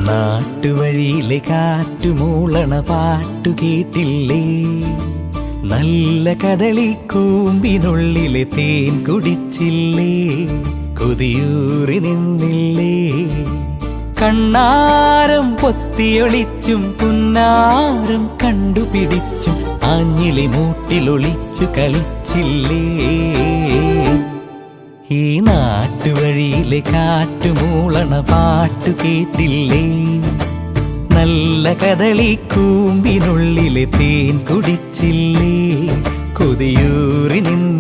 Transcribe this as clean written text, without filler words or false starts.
നാട്ടുവഴിയിലെ കാറ്റുമൂളണ പാട്ടു കേട്ടില്ലേ? നല്ല കദളിക്കൂമ്പിനുള്ളിലെ തേൻ കുടിച്ചില്ലേ? കൊതിയൂറി നിന്നില്ലേ? കണ്ണാരം പൊത്തിയൊളിച്ചും പുന്നാരം കണ്ടുപിടിച്ചും ആഞ്ഞിലി മൂട്ടിലൊളിച്ചു കളിച്ചില്ലേ? ഈ നാട്ടുവഴിയിലെ കാറ്റുമൂളണ പാട്ടു കേട്ടില്ലേ? നല്ല കദളിക്കൂമ്പിനുള്ളിലെ തേൻ കുടിച്ചില്ലേ? കൊതിയൂറി നിന്നില്ലേ?